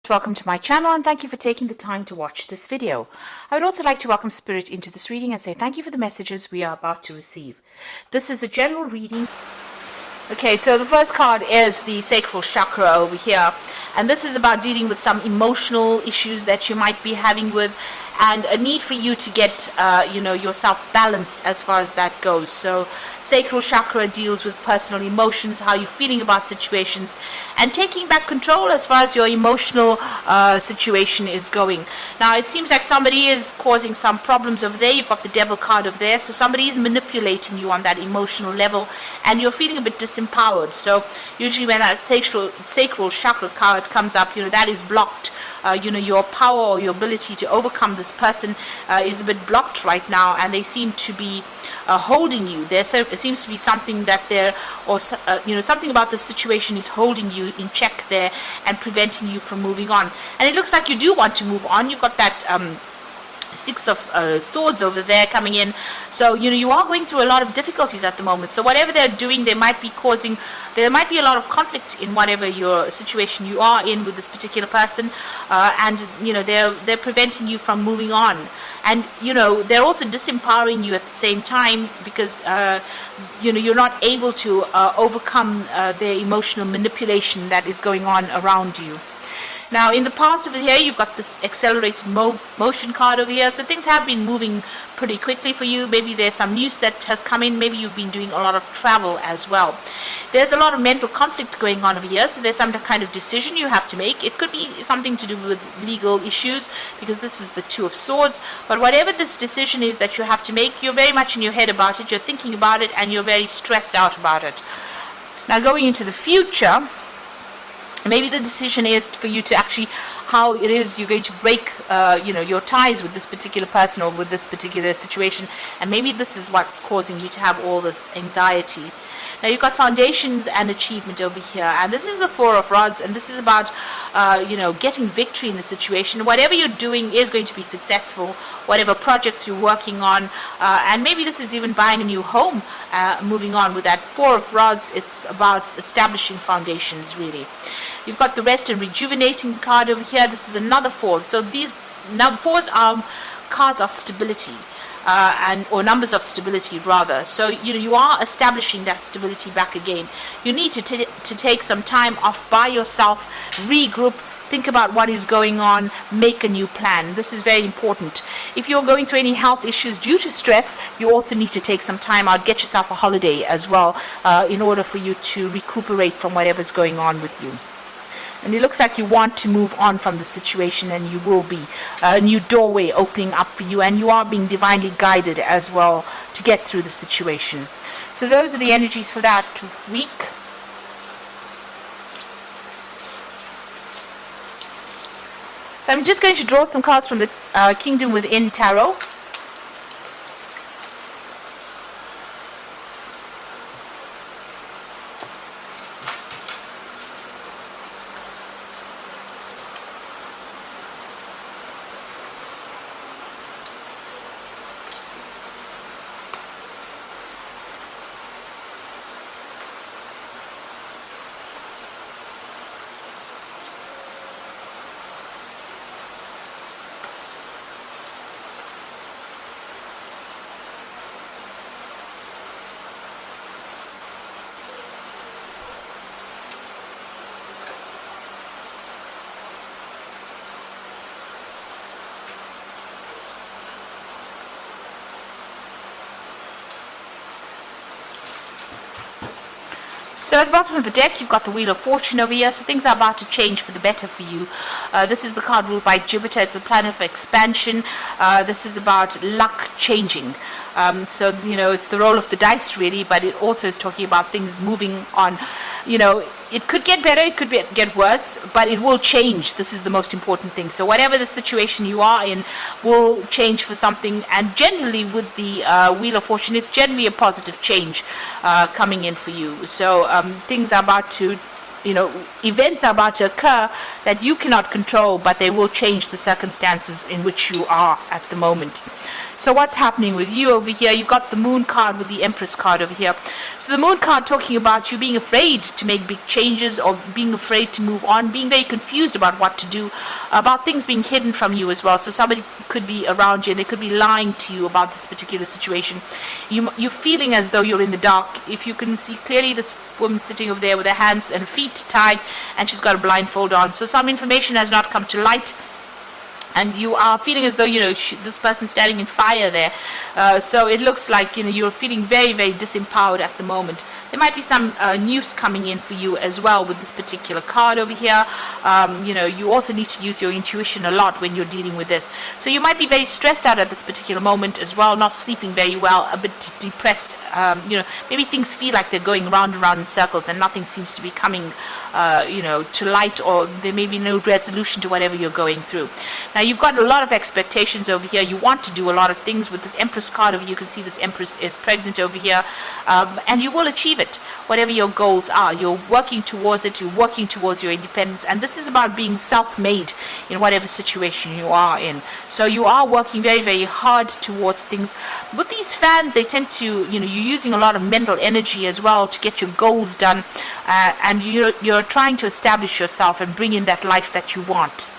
Welcome to my channel and thank you for taking the time to watch this video. I would also like to welcome Spirit into this reading and say thank you for the messages we are about to receive. This is a general reading. Okay, so the first card is the sacral chakra over here, and this is about dealing with some emotional issues that you might be having with, and a need for you to get yourself balanced as far as that goes. So sacral chakra deals with personal emotions, how you're feeling about situations, and taking back control as far as your emotional situation is going. Now it seems like somebody is causing some problems over there. You've got the devil card over there, so somebody is manipulating you on that emotional level and you're feeling a bit disempowered. So usually when that sacral chakra card comes up, that is blocked. Your power or your ability to overcome this person is a bit blocked right now, and they seem to be holding you. There seems to be something that something about the situation is holding you in check there and preventing you from moving on. And it looks like you do want to move on. You've got that Six of Swords over there coming in, so you are going through a lot of difficulties at the moment. So whatever they're doing, there might be a lot of conflict in whatever your situation you are in with this particular person, and they're preventing you from moving on. And they're also disempowering you at the same time because you're not able to overcome their emotional manipulation that is going on around you. Now, in the past over here, you've got this accelerated motion card over here. So things have been moving pretty quickly for you. Maybe there's some news that has come in. Maybe you've been doing a lot of travel as well. There's a lot of mental conflict going on over here. So there's some kind of decision you have to make. It could be something to do with legal issues because this is the Two of Swords. But whatever this decision is that you have to make, you're very much in your head about it. You're thinking about it and you're very stressed out about it. Now, going into the future, maybe the decision is for you to actually how it is you're going to break your ties with this particular person or with this particular situation, and maybe this is what's causing you to have all this anxiety. Now you've got foundations and achievement over here, and this is the Four of Rods, and this is about getting victory in the situation. Whatever you're doing is going to be successful, whatever projects you're working on, and maybe this is even buying a new home. Moving on with that Four of Rods, it's about establishing foundations really. You've got the Rest and Rejuvenating card over here. This is another four. So these fours are cards of stability. Or numbers of stability rather. So you are establishing that stability back again. You need to take some time off by yourself, regroup, think about what is going on, make a new plan. This is very important. If you're going through any health issues due to stress, you also need to take some time out, get yourself a holiday as well, in order for you to recuperate from whatever's going on with you. And it looks like you want to move on from the situation, and you will be. A new doorway opening up for you, and you are being divinely guided as well to get through the situation. So those are the energies for that week. So I'm just going to draw some cards from the Kingdom Within Tarot. So at the bottom of the deck, you've got the Wheel of Fortune over here. So things are about to change for the better for you. This is the card ruled by Jupiter. It's the planet of expansion. This is about luck changing. So it's the roll of the dice really, but it also is talking about things moving on. It could get better, it could get worse, but it will change. This is the most important thing. So whatever the situation you are in will change for something, and generally with the Wheel of Fortune, it's generally a positive change coming in for you. So things are about to events are about to occur that you cannot control, but they will change the circumstances in which you are at the moment. So what's happening with you over here? You've got the Moon card with the Empress card over here. So the Moon card talking about you being afraid to make big changes, or being afraid to move on, being very confused about what to do, about things being hidden from you as well. So somebody could be around you and they could be lying to you about this particular situation. You're feeling as though you're in the dark. If you can see clearly, this woman sitting over there with her hands and feet tied, and she's got a blindfold on. So some information has not come to light, and you are feeling as though, this person standing in fire there. So it looks like, you're feeling very, very disempowered at the moment. There might be some news coming in for you as well with this particular card over here. You also need to use your intuition a lot when you're dealing with this. So you might be very stressed out at this particular moment as well, not sleeping very well, a bit depressed. Maybe things feel like they're going round and round in circles and nothing seems to be coming, to light, or there may be no resolution to whatever you're going through. Now, you've got a lot of expectations over here. You want to do a lot of things with this Empress card over here. You can see this Empress is pregnant over here, and you will achieve it, whatever your goals are. You're working towards it. You're working towards your independence, and this is about being self-made in whatever situation you are in. So you are working very, very hard towards things. With these fans, they tend to, you're using a lot of mental energy as well to get your goals done, and you're trying to establish yourself and bring in that life that you want.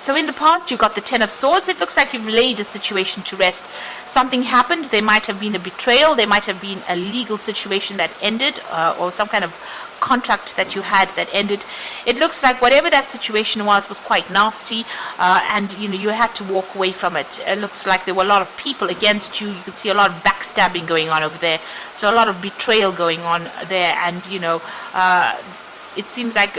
So in the past, you got the Ten of Swords. It looks like you've laid a situation to rest. Something happened. There might have been a betrayal. There might have been a legal situation that ended, or some kind of contract that you had that ended. It looks like whatever that situation was quite nasty, and you had to walk away from it. It looks like there were a lot of people against you. You can see a lot of backstabbing going on over there. So a lot of betrayal going on there, and it seems like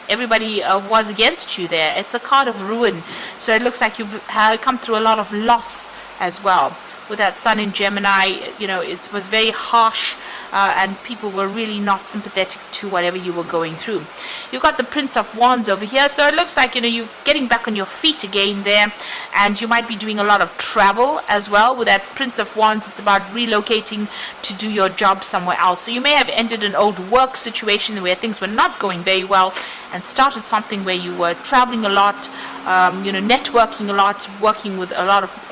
everybody was against you there. It's a card of ruin. So it looks like you've come through a lot of loss as well. With that Sun in Gemini, it was very harsh, and people were really not sympathetic to whatever you were going through. You've got the Prince of Wands over here. So it looks like, you're getting back on your feet again there, and you might be doing a lot of travel as well. With that Prince of Wands, it's about relocating to do your job somewhere else. So you may have ended an old work situation where things were not going very well and started something where you were traveling a lot, networking a lot, working with a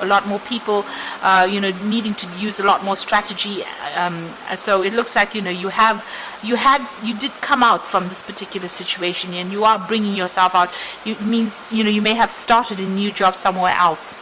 lot more people, needing to use a lot more strategy. So it looks like, you did come out from this particular situation, and you are bringing yourself out. It means, you may have started a new job somewhere else.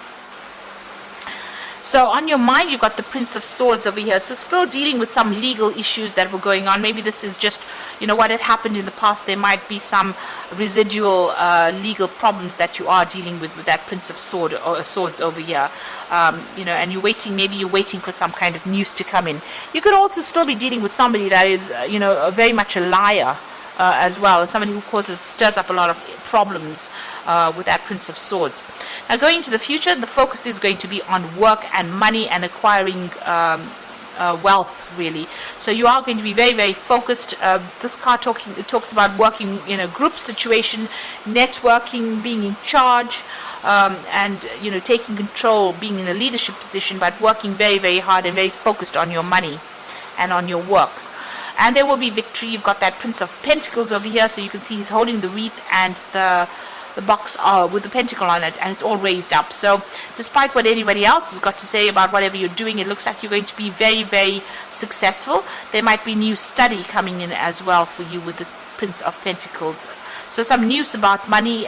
So on your mind, you've got the Prince of Swords over here. So still dealing with some legal issues that were going on. Maybe this is just, what had happened in the past. There might be some residual legal problems that you are dealing with that Prince of Swords over here. And you're waiting for some kind of news to come in. You could also still be dealing with somebody that is, very much a liar as well, and somebody who stirs up a lot of problems with that Prince of Swords. Now, going into the future, the focus is going to be on work and money and acquiring wealth, really. So you are going to be very, very focused. This card talks about working in a group situation, networking, being in charge, and taking control, being in a leadership position, but working very, very hard and very focused on your money and on your work. And there will be victory. You've got that Prince of Pentacles over here, so you can see he's holding the wreath and the box with the pentacle on it, and it's all raised up. So despite what anybody else has got to say about whatever you're doing, it looks like you're going to be very, very successful. There might be new study coming in as well for you with this Prince of Pentacles. So some news about money,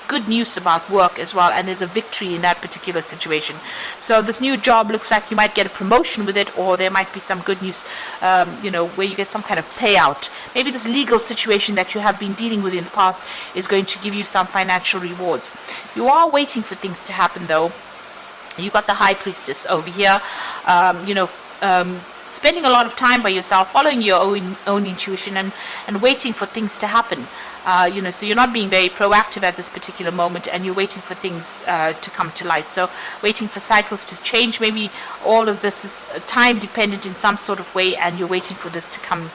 good news about work as well, and there's a victory in that particular situation. So this new job looks like you might get a promotion with it, or there might be some good news, where you get some kind of payout. Maybe this legal situation that you have been dealing with in the past is going to give you some financial rewards. You are waiting for things to happen, though. You've got the High Priestess over here, spending a lot of time by yourself, following your own intuition, and waiting for things to happen. So you're not being very proactive at this particular moment, and you're waiting for things to come to light. So waiting for cycles to change. Maybe all of this is time dependent in some sort of way, and you're waiting for this to come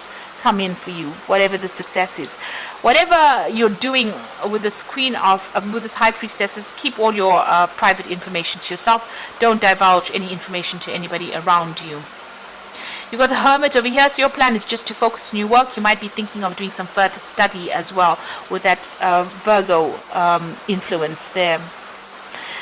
in for you, whatever the success is. Whatever you're doing with this with this High Priestess, keep all your private information to yourself. Don't divulge any information to anybody around you. You've got the Hermit over here, so your plan is just to focus on your work. You might be thinking of doing some further study as well with that Virgo influence there.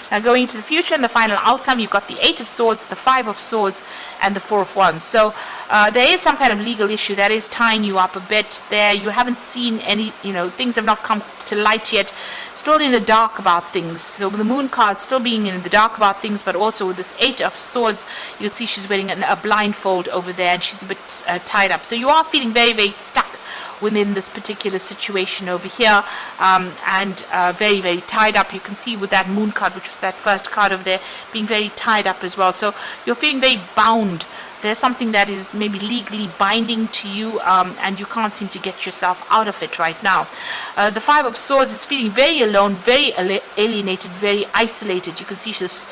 Now going into the future and the final outcome, you've got the 8 of Swords, the 5 of Swords, and the 4 of Wands. So there is some kind of legal issue that is tying you up a bit there. You haven't seen any, things have not come to light yet. Still in the dark about things. So with the Moon card still being in the dark about things, but also with this 8 of Swords, you'll see she's wearing a blindfold over there, and she's a bit tied up. So you are feeling very, very stuck within this particular situation over here, and very, very tied up. You can see with that Moon card, which was that first card over there, being very tied up as well. So you're feeling very bound. There's something that is maybe legally binding to you, and you can't seem to get yourself out of it right now. The 5 of Swords is feeling very alone, very alienated, very isolated. You can see this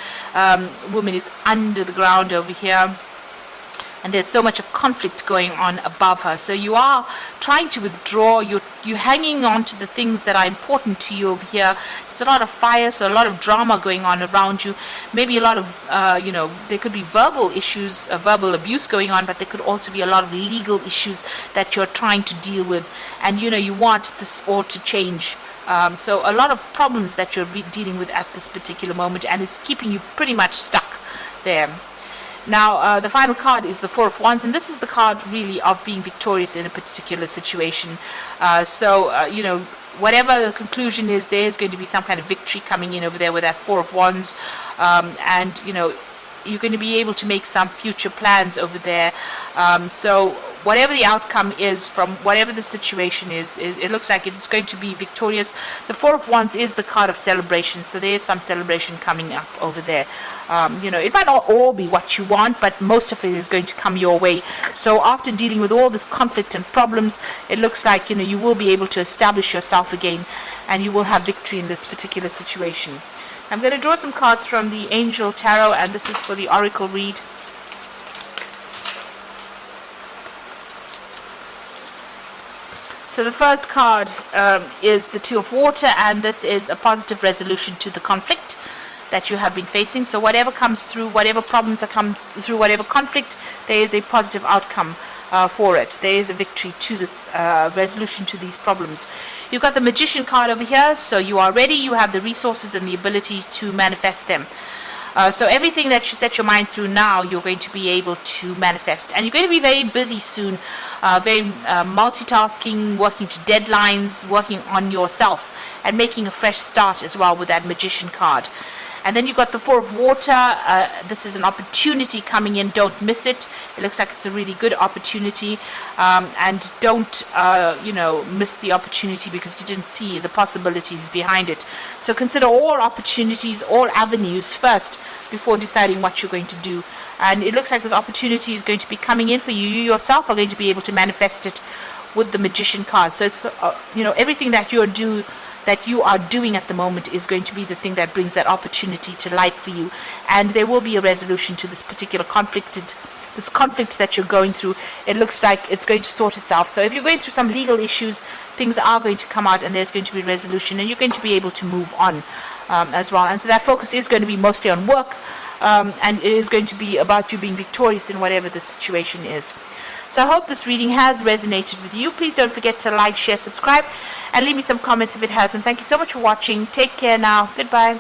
woman is under the ground over here, and there's so much of conflict going on above her. So you are trying to withdraw. You're hanging on to the things that are important to you over here. There's a lot of fire, so a lot of drama going on around you. Maybe a lot of, there could be verbal issues, verbal abuse going on, but there could also be a lot of legal issues that you're trying to deal with. And, you want this all to change. So a lot of problems that you're dealing with at this particular moment, and it's keeping you pretty much stuck there. Now, the final card is the 4 of Wands, and this is the card really of being victorious in a particular situation. Whatever the conclusion is, there's going to be some kind of victory coming in over there with that 4 of Wands, and you're going to be able to make some future plans over there. So whatever the outcome is from whatever the situation is, it looks like it's going to be victorious. The 4 of Wands is the card of celebration, so there is some celebration coming up over there. It might not all be what you want, but most of it is going to come your way. So after dealing with all this conflict and problems, it looks like you will be able to establish yourself again, and you will have victory in this particular situation. I'm going to draw some cards from the Angel Tarot, and this is for the Oracle read. So the first card is the 2 of Water, and this is a positive resolution to the conflict that you have been facing. So whatever comes through, whatever problems that comes through, whatever conflict, there is a positive outcome for it. There is a victory to this resolution to these problems. You've got the Magician card over here, so you are ready. You have the resources and the ability to manifest them. So everything that you set your mind through now, you're going to be able to manifest. And you're going to be very busy soon, very multitasking, working to deadlines, working on yourself, and making a fresh start as well with that Magician card. And then you've got the 4 of Water. This is an opportunity coming in. Don't miss it. It looks like it's a really good opportunity. And don't, miss the opportunity because you didn't see the possibilities behind it. So consider all opportunities, all avenues first before deciding what you're going to do. And it looks like this opportunity is going to be coming in for you. You yourself are going to be able to manifest it with the Magician card. So it's, everything that you are doing at the moment is going to be the thing that brings that opportunity to light for you, and there will be a resolution to this particular conflict that you're going through. It looks like it's going to sort itself. So if you're going through some legal issues, things are going to come out, and there's going to be a resolution, and you're going to be able to move on as well. And so that focus is going to be mostly on work, and it is going to be about you being victorious in whatever the situation is. So I hope this reading has resonated with you. Please don't forget to like, share, subscribe, and leave me some comments if it has. And thank you so much for watching. Take care now. Goodbye.